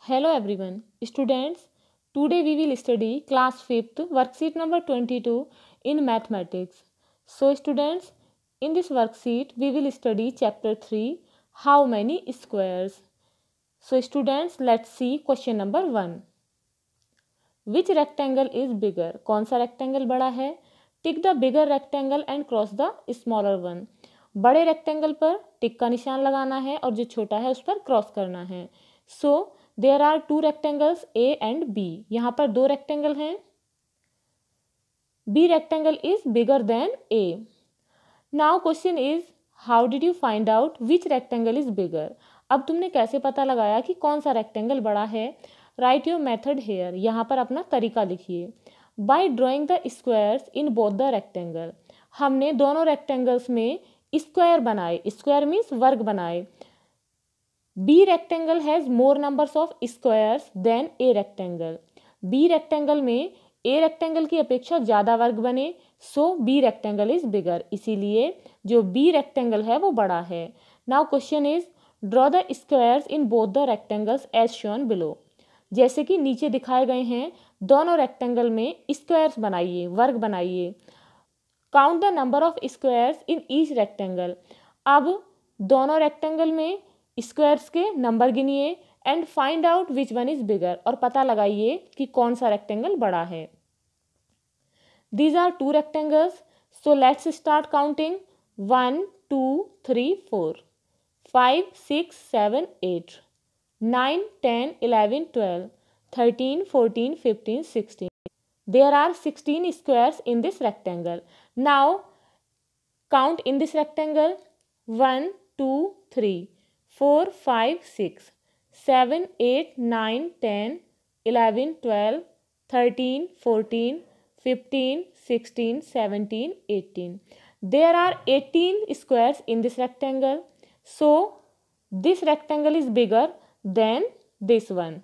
Hello everyone, students. Today we will study class 5th worksheet number 22 in mathematics. So students, in this worksheet we will study chapter 3 how many squares. So students, let's see question number 1. Which rectangle is bigger? कौन सा rectangle बड़ा है? Tick the bigger rectangle and cross the smaller one. बड़े rectangle पर टिक का निशान लगाना है और जो छोटा है उस पर क्रॉस करना है. So there are two rectangles A and B. यहाँ पर दो rectangle हैं. B rectangle is bigger than A. Now question is how did you find out which rectangle is bigger? अब तुमने कैसे पता लगाया कि कौन सा rectangle बड़ा है? Write your method here. यहाँ पर अपना तरीका लिखिए. By drawing the squares in both the rectangle. हमने दोनों rectangles में स्क्वायर बनाए. स्क्वायर मीन्स वर्ग बनाए. B rectangle has more numbers of squares than A rectangle. B rectangle में A rectangle की अपेक्षा ज़्यादा वर्ग बने, so B rectangle is bigger. इसीलिए जो B rectangle है वो बड़ा है. Now question is draw the squares in both the rectangles as shown below. जैसे कि नीचे दिखाए गए हैं, दोनों rectangle में squares बनाइए, वर्ग बनाइए. Count the number of squares in each rectangle. अब दोनों rectangle में स्क्वायर्स के नंबर गिनिए and find out which one is bigger और पता लगाइए कि कौन सा रेक्टेंगल बड़ा है. These are two rectangles, so let's start counting. 1 2 3 4 5 6 7 8 9 10 11 12 13 14 15 16. There are 16 squares in this rectangle. Now count in this rectangle. 1 2 3 4 5 6 7 8 9 10 11 12 13 14 15 16 17 18. There are 18 squares in this rectangle. So this rectangle is bigger than this one.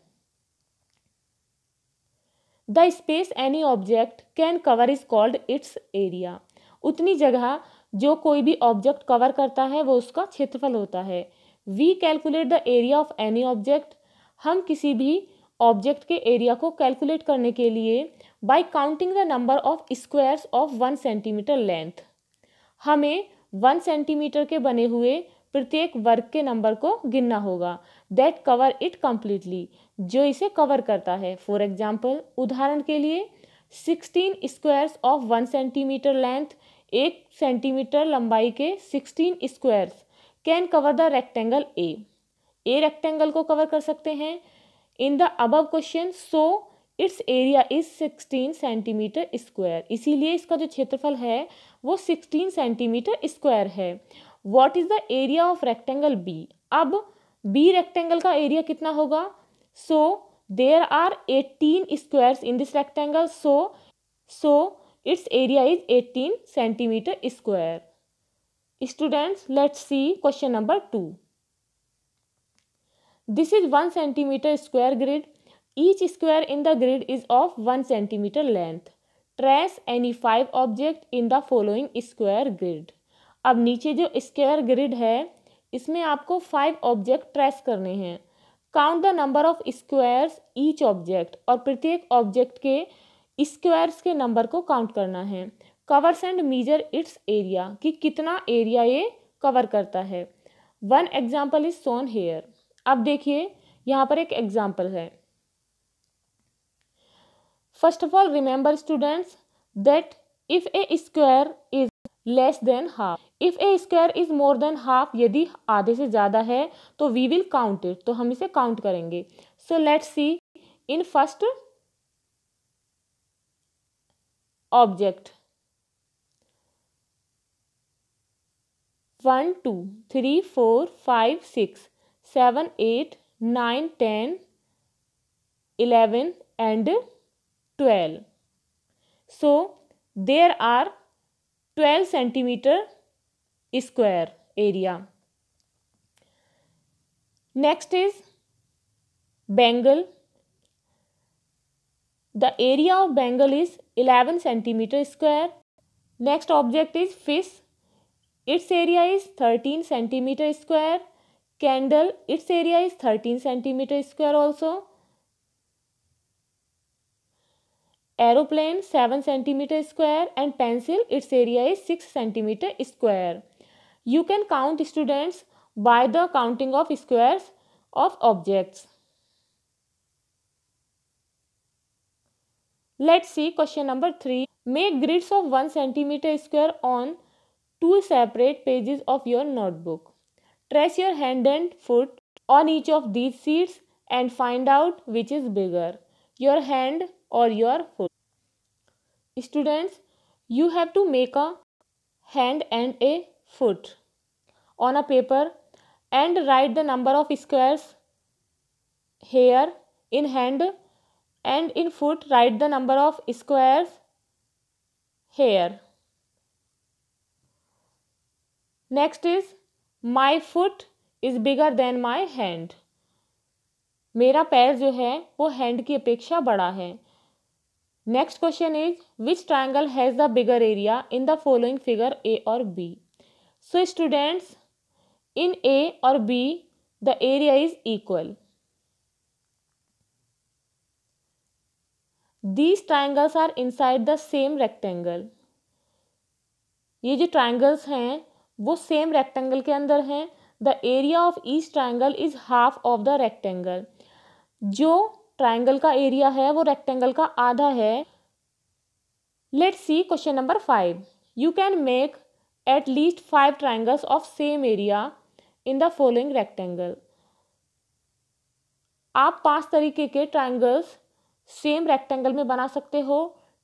The space any object can cover is called its area. उतनी जगह जो कोई भी object cover करता है वो उसका क्षेत्रफल होता है. We calculate the area of any object. हम किसी भी ऑब्जेक्ट के एरिया को कैलकुलेट करने के लिए by counting the number of squares of 1 centimeter length. हमें 1 सेंटीमीटर के बने हुए प्रत्येक वर्ग के नंबर को गिनना होगा. That cover it completely. जो इसे कवर करता है. For example, उदाहरण के लिए 16 squares of 1 centimeter length. 1 centimetre लंबाई के 16 squares can cover the rectangle A. A rectangle को कवर कर सकते हैं. In the above question so its area is 16 centimetre square. इसीलिए इसका जो क्षेत्रफल है वो 16 सेंटीमीटर स्क्वायर है. What is the area of rectangle B. अब बी रेक्टेंगल का एरिया कितना होगा. So there are 18 squares in this rectangle. So its area is 18 centimetre square. Students, let's see question number 2. This is 1 centimeter square grid. Each square in the grid is of 1 centimeter length. Trace any 5 objects in the following square grid. अब नीचे जो square grid है इसमें आपको 5 object trace करने हैं. Count the number of squares each object और प्रत्येक ऑब्जेक्ट के स्क्वायर्स के नंबर को काउंट करना है. Covers and measure its area कि कितना एरिया ये कवर करता है. One example is shown here. अब देखिए यहाँ पर एक एग्जाम्पल है. First of all remember students that if a square is less than half. If a square is more than half, यदि आधे से ज़्यादा है तो वी विल काउंट इट, तो हम इसे काउंट करेंगे. So let's see in first object 1 2 3 4 5 6 7 8 9 10 11 and 12. So there are 12 centimeter square area. Next is bangle. The area of bangle is 11 centimeter square. Next object is fish. Its area is 13 centimeter square. Candle, its area is 13 centimeter square also. aeroplane 7 centimeter square and pencil its area is 6 centimeter square. You can count students by the counting of squares of objects. Let's see question number 3. Make grids of 1 centimeter square on 2 separate pages of your notebook. Trace your hand and foot on each of these sheets and find out which is bigger, your hand or your foot. Students, you have to make a hand and a foot on a paper and write the number of squares here in hand, and in foot write the number of squares here. Next is my foot is bigger than my hand. मेरा पैर जो है वो hand की अपेक्षा बड़ा है. Next question is which triangle has the bigger area in the following figure A or B. So students, in A or B, the area is equal. These triangles are inside the same rectangle. ये जो triangles हैं वो same rectangle के अंदर हैं. The area of each triangle is half of the rectangle. जो triangle का area है वो rectangle का आधा है. Let's see question number 5. You can make at least 5 triangles of same area in the following rectangle. आप 5 तरीके के ट्राइंगल्स सेम रेक्टेंगल में बना सकते हो.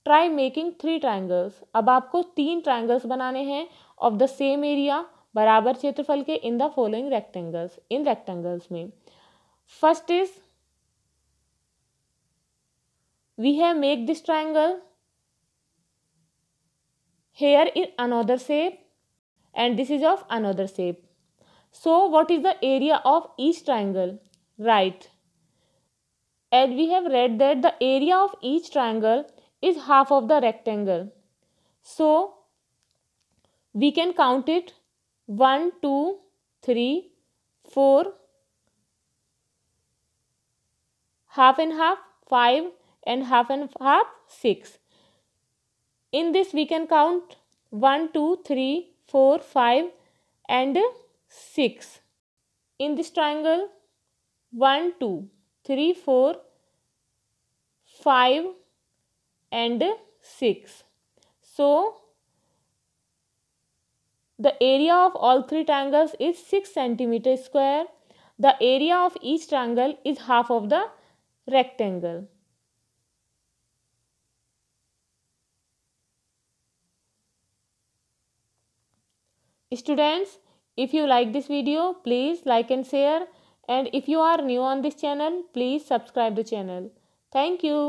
Try making 3 triangles. अब आपको 3 ट्राइंगल्स बनाने हैं ऑफ द सेम एरिया, बराबर क्षेत्रफल के, in the following rectangles, in rectangles में. First is we have make this triangle here in another shape and this is of another shape. So what is the area of each triangle? Right. As we have read that the area of each triangle is half of the rectangle. So we can count it 1, 2, 3, 4, half and half, 5 and half, 6. In this we can count 1, 2, 3, 4, 5 and 6. In this triangle 1, 2, 3, 4, 5 and 6. So the area of all 3 triangles is 6 centimeter square. The area of each triangle is half of the rectangle. Students, if you like this video, please like and share, and if you are new on this channel, please subscribe the channel. Thank you.